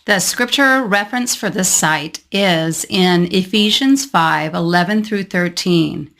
The scripture reference for this site is in Ephesians 5:11 through 13.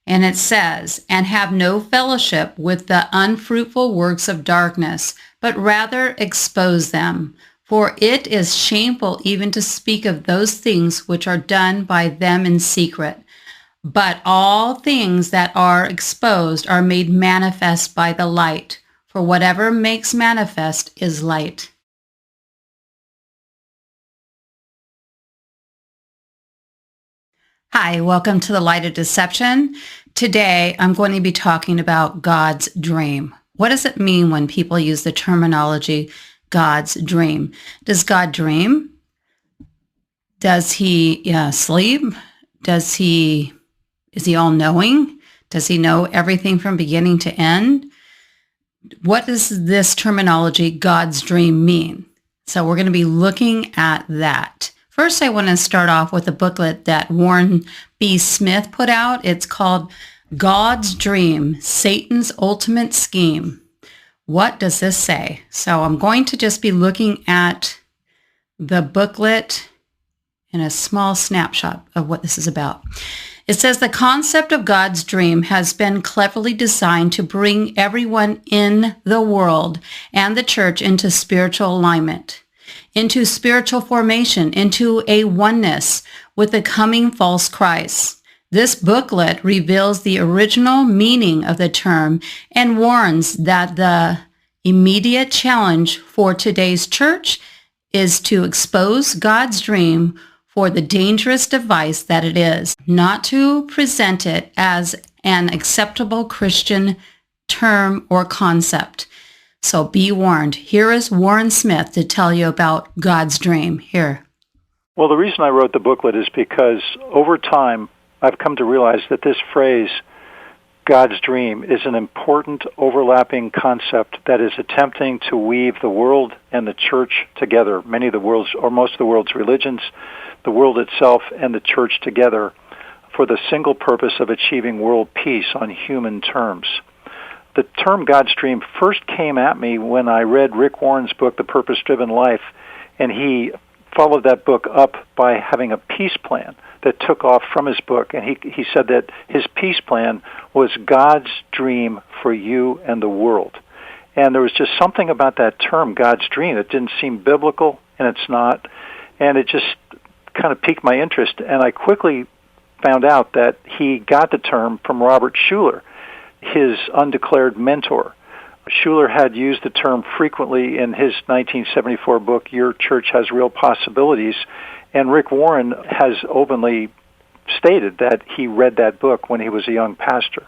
And it says, "And have no fellowship with the unfruitful works of darkness, but rather expose them. For it is shameful even to speak of those things which are done by them in secret. But all things that are exposed are made manifest by the light. For whatever makes manifest is light." Hi, welcome to the Light of Deception. Today, I'm going to be talking about God's dream. What does it mean when people use the terminology God's dream? Does God dream? Does he sleep? Is he all-knowing? Does he know everything from beginning to end? What does this terminology God's dream mean? So we're going to be looking at that. First, I want to start off with a booklet that Warren B. Smith put out. It's called God's Dream, Satan's Ultimate Scheme. What does this say? So I'm going to just be looking at the booklet in a small snapshot of what this is about. It says the concept of God's dream has been cleverly designed to bring everyone in the world and the church into spiritual alignment, into spiritual formation, into a oneness with the coming false Christ. This booklet reveals the original meaning of the term and warns that the immediate challenge for today's church is to expose God's dream for the dangerous device that it is, not to present it as an acceptable Christian term or concept. So be warned. Here is Warren Smith to tell you about God's dream. Here. Well, the reason I wrote the booklet is because over time, I've come to realize that this phrase, God's dream, is an important overlapping concept that is attempting to weave the world and the church together, many of the world's, or most of the world's religions, the world itself, and the church together for the single purpose of achieving world peace on human terms. The term God's dream first came at me when I read Rick Warren's book, The Purpose-Driven Life, and he followed that book up by having a peace plan that took off from his book, and he said that his peace plan was God's dream for you and the world. And there was just something about that term, God's dream, that didn't seem biblical, and it's not, and it just kind of piqued my interest, and I quickly found out that he got the term from Robert Schuller, his undeclared mentor. Schuller had used the term frequently in his 1974 book, Your Church Has Real Possibilities, and Rick Warren has openly stated that he read that book when he was a young pastor.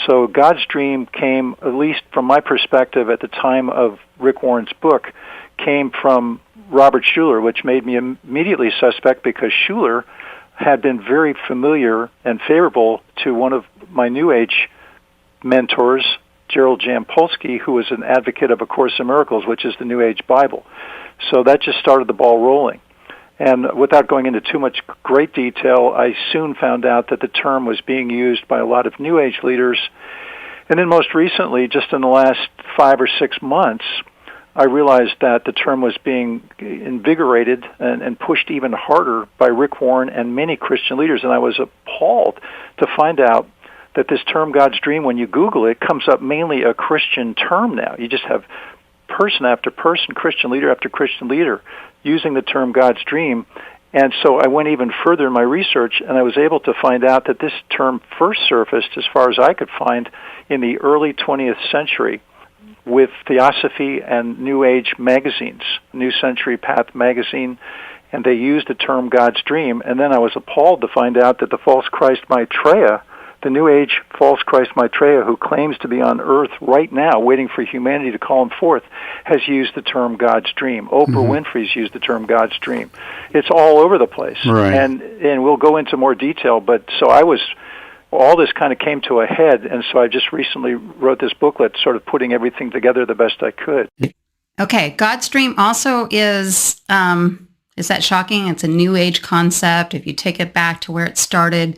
So God's dream came, at least from my perspective at the time of Rick Warren's book, came from Robert Schuller, which made me immediately suspect because Schuller had been very familiar and favorable to one of my New Age mentors, Gerald Jampolsky, who was an advocate of A Course in Miracles, which is the New Age Bible. So that just started the ball rolling. And without going into too much great detail, I soon found out that the term was being used by a lot of New Age leaders. And then most recently, just in the last 5 or 6 months, I realized that the term was being invigorated and pushed even harder by Rick Warren and many Christian leaders. And I was appalled to find out that this term God's dream, when you Google it, comes up mainly a Christian term now. You just have person after person, Christian leader after Christian leader, using the term God's dream. And so I went even further in my research, and I was able to find out that this term first surfaced, as far as I could find, in the early 20th century with Theosophy and New Age magazines, New Century Path magazine, and they used the term God's dream. And then I was appalled to find out that the false Christ Maitreya, the New Age false Christ Maitreya, who claims to be on earth right now waiting for humanity to call him forth, has used the term God's dream. Oprah Winfrey's used the term God's dream. It's all over the place. Right. And we'll go into more detail, but so all this kind of came to a head, and so I just recently wrote this booklet sort of putting everything together the best I could. Okay, God's dream also is that shocking? It's a New Age concept. If you take it back to where it started,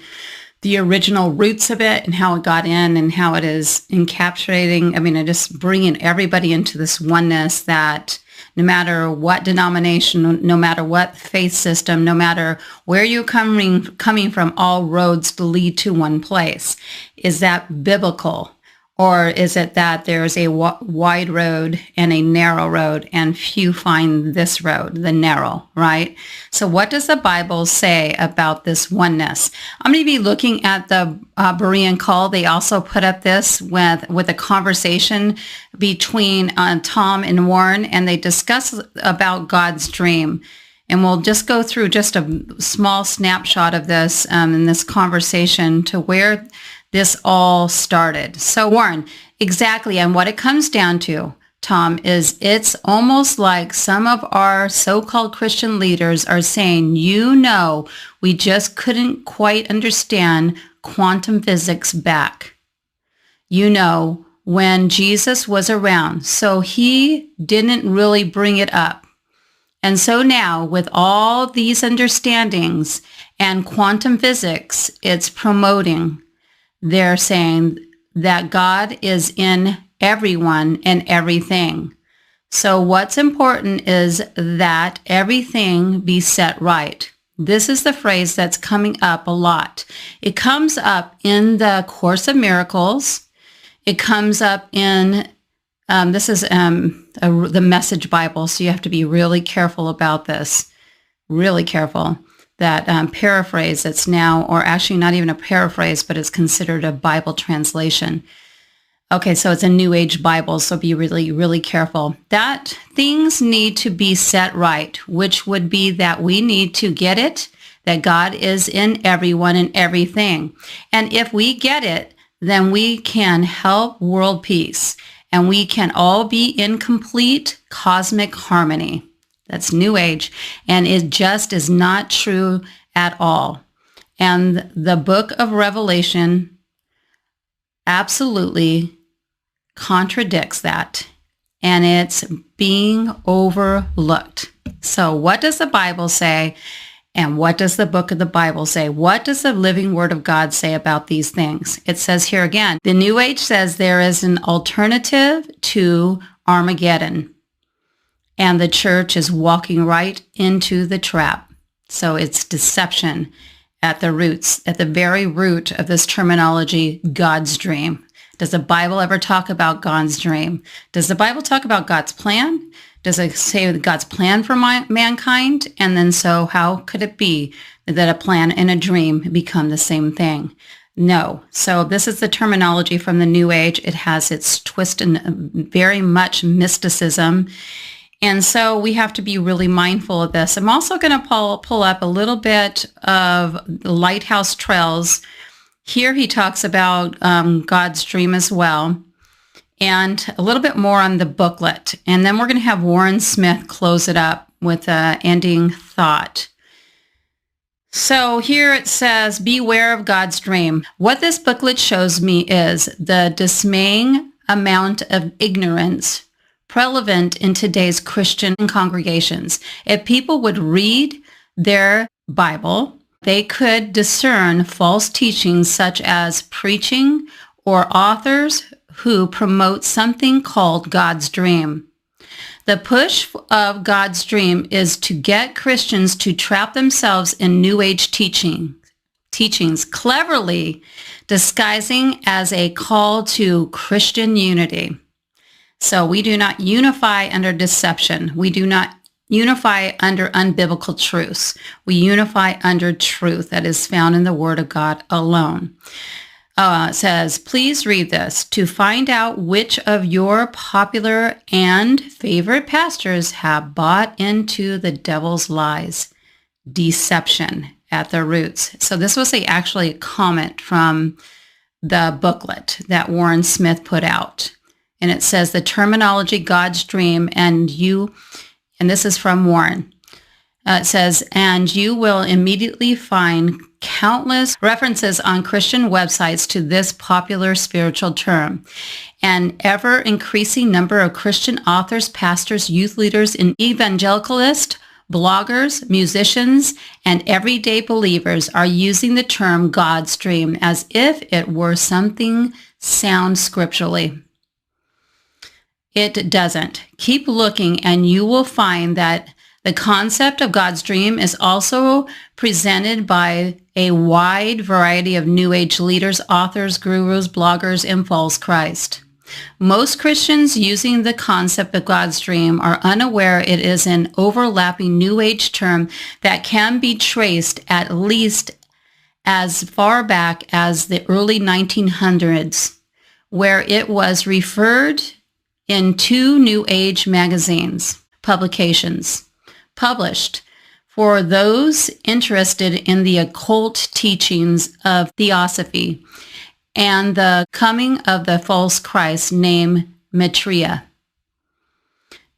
the original roots of it and how it got in and how it is encapsulating, just bringing everybody into this oneness that No matter what denomination, no matter what faith system, no matter where you're coming from, all roads lead to one place. Is that biblical? Or is it that there's a wide road and a narrow road, and few find this road, the narrow, right? So what does the Bible say about this oneness? I'm going to be looking at the Berean call. They also put up this with a conversation between Tom and Warren, and they discuss about God's dream. And we'll just go through just a small snapshot of this in this conversation to where this all started. So Warren, exactly, and what it comes down to, Tom, is it's almost like some of our so-called Christian leaders are saying, we just couldn't quite understand quantum physics back. When Jesus was around, so he didn't really bring it up. And so now, with all these understandings and quantum physics, it's promoting. They're saying that God is in everyone and everything. So what's important is that everything be set right. This is the phrase that's coming up a lot. It comes up in the Course of Miracles. It comes up in, this is the Message Bible, so you have to be really careful about this, really careful. That paraphrase that's now, or actually not even a paraphrase, but it's considered a Bible translation. Okay, so it's a New Age Bible, so be really, really careful. That things need to be set right, which would be that we need to get it, that God is in everyone and everything. And if we get it, then we can help world peace, and we can all be in complete cosmic harmony. That's New Age, and it just is not true at all. And the book of Revelation absolutely contradicts that, and it's being overlooked. So what does the Bible say, and what does the book of the Bible say? What does the living Word of God say about these things? It says here again, the New Age says there is an alternative to Armageddon. And the church is walking right into the trap. So it's deception at the roots, at the very root of this terminology, God's dream. Does the Bible ever talk about God's dream? Does the Bible talk about God's plan? Does it say God's plan for mankind? And then so how could it be that a plan and a dream become the same thing? No. So this is the terminology from the New Age. It has its twist and very much mysticism. And so we have to be really mindful of this. I'm also going to pull up a little bit of Lighthouse Trails. Here he talks about God's dream as well, and a little bit more on the booklet. And then we're going to have Warren Smith close it up with an ending thought. So here it says, beware of God's dream. What this booklet shows me is the dismaying amount of ignorance prevalent in today's Christian congregations. If people would read their Bible, they could discern false teachings such as preaching or authors who promote something called God's dream. The push of God's dream is to get Christians to trap themselves in New Age teachings, cleverly disguising as a call to Christian unity. So we do not unify under deception. We do not unify under unbiblical truths. We unify under truth that is found in the Word of God alone. It says, please read this to find out which of your popular and favorite pastors have bought into the devil's lies. Deception at the roots. So this was actually a comment from the booklet that Warren Smith put out. And it says the terminology God's dream and this is from Warren. It says, and you will immediately find countless references on Christian websites to this popular spiritual term. An ever-increasing number of Christian authors, pastors, youth leaders, and evangelicalists, bloggers, musicians, and everyday believers are using the term God's dream as if it were something sound scripturally. It doesn't. Keep looking and you will find that the concept of God's dream is also presented by a wide variety of New Age leaders, authors, gurus, bloggers, and false Christ. Most Christians using the concept of God's dream are unaware it is an overlapping New Age term that can be traced at least as far back as the early 1900s, where it was referred in two New Age magazines, publications, published for those interested in the occult teachings of theosophy and the coming of the false Christ named Maitreya.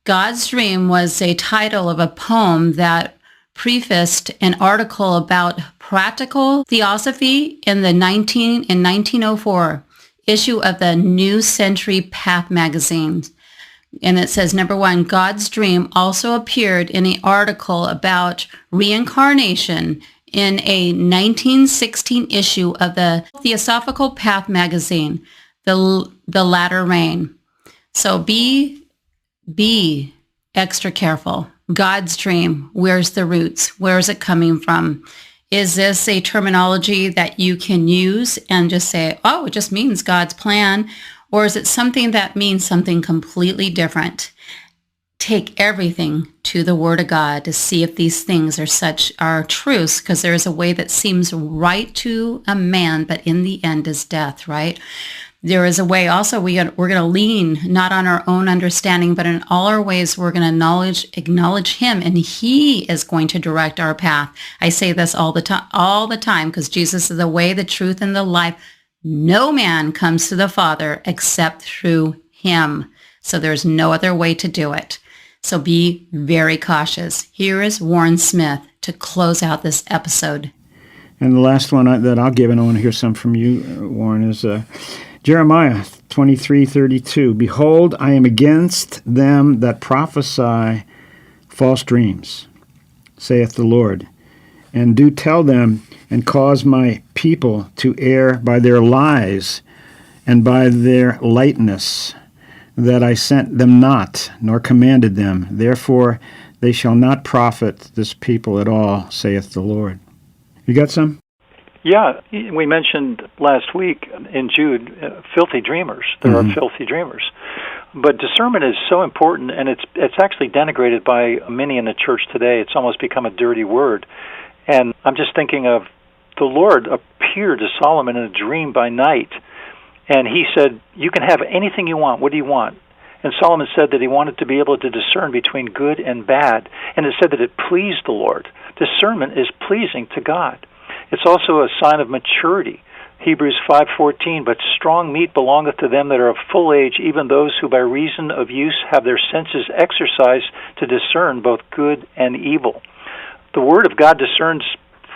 God's Dream was a title of a poem that prefaced an article about practical theosophy in the 1904 issue of the New Century Path magazine. And it says, number one, God's Dream also appeared in an article about reincarnation in a 1916 issue of the Theosophical Path magazine, the latter rain. So be extra careful. God's Dream, where's the roots? Where is it coming from? Is this a terminology that you can use and just say, oh, it just means God's plan? Or is it something that means something completely different? Take everything to the Word of God to see if these things are truths, because there is a way that seems right to a man, but in the end is death, right? There is a way also we're going to lean not on our own understanding, but in all our ways we're going to acknowledge Him, and He is going to direct our path. I say this all the time, because Jesus is the way, the truth, and the life. No man comes to the Father except through Him. So there's no other way to do it. So be very cautious. Here is Warren Smith to close out this episode. And the last one that I'll give, and I want to hear some from you, Warren, is Jeremiah 23:32. Behold, I am against them that prophesy false dreams, saith the Lord, and do tell them, and cause my people to err by their lies and by their lightness, that I sent them not, nor commanded them. Therefore they shall not profit this people at all, saith the Lord. You got some? Yeah, we mentioned last week in Jude, filthy dreamers. There are filthy dreamers. But discernment is so important, and it's actually denigrated by many in the church today. It's almost become a dirty word. And I'm just thinking of the Lord appeared to Solomon in a dream by night, and He said, you can have anything you want. What do you want? And Solomon said that he wanted to be able to discern between good and bad, and it said that it pleased the Lord. Discernment is pleasing to God. It's also a sign of maturity. Hebrews 5:14, but strong meat belongeth to them that are of full age, even those who by reason of use have their senses exercised to discern both good and evil. The Word of God discerns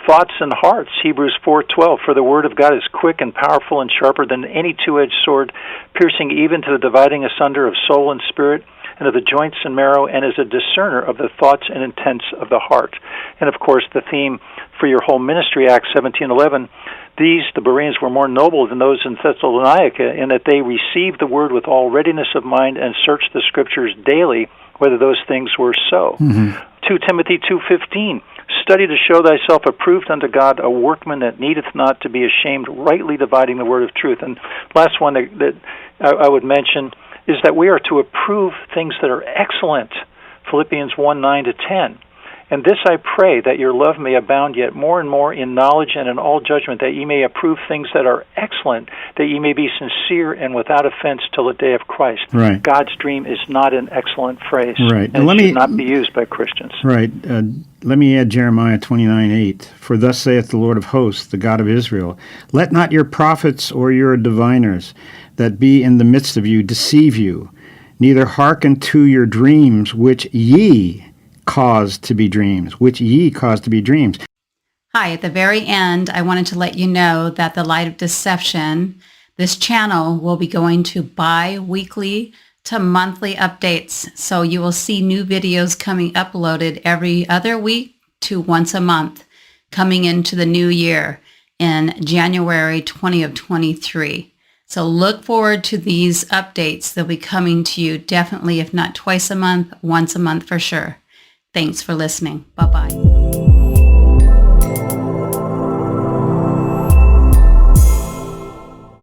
thoughts and hearts. Hebrews 4:12, for the Word of God is quick and powerful and sharper than any two-edged sword, piercing even to the dividing asunder of soul and spirit, and of the joints and marrow, and is a discerner of the thoughts and intents of the heart. And of course, the theme for your whole ministry, Acts 17:11, these, the Bereans, were more noble than those in Thessalonica, in that they received the word with all readiness of mind and searched the Scriptures daily, whether those things were so. 2 Timothy 2:15, study to show thyself approved unto God, a workman that needeth not to be ashamed, rightly dividing the word of truth. And last one that I would mention is that we are to approve things that are excellent, Philippians 1:9-10. And this I pray, that your love may abound yet more and more in knowledge and in all judgment, that ye may approve things that are excellent, that ye may be sincere and without offense till the day of Christ. Right. God's dream is not an excellent phrase. Right. And it should not be used by Christians. Right. Let me add Jeremiah 29:8. For thus saith the Lord of hosts, the God of Israel, let not your prophets or your diviners that be in the midst of you deceive you, neither hearken to your dreams, which ye caused to be dreams, Hi, at the very end, I wanted to let you know that the Light of Deception, this channel will be going to bi-weekly to monthly updates. So you will see new videos coming uploaded every other week to once a month coming into the new year in January 2023. So look forward to these updates. They'll be coming to you definitely, if not twice a month, once a month for sure. Thanks for listening. Bye-bye.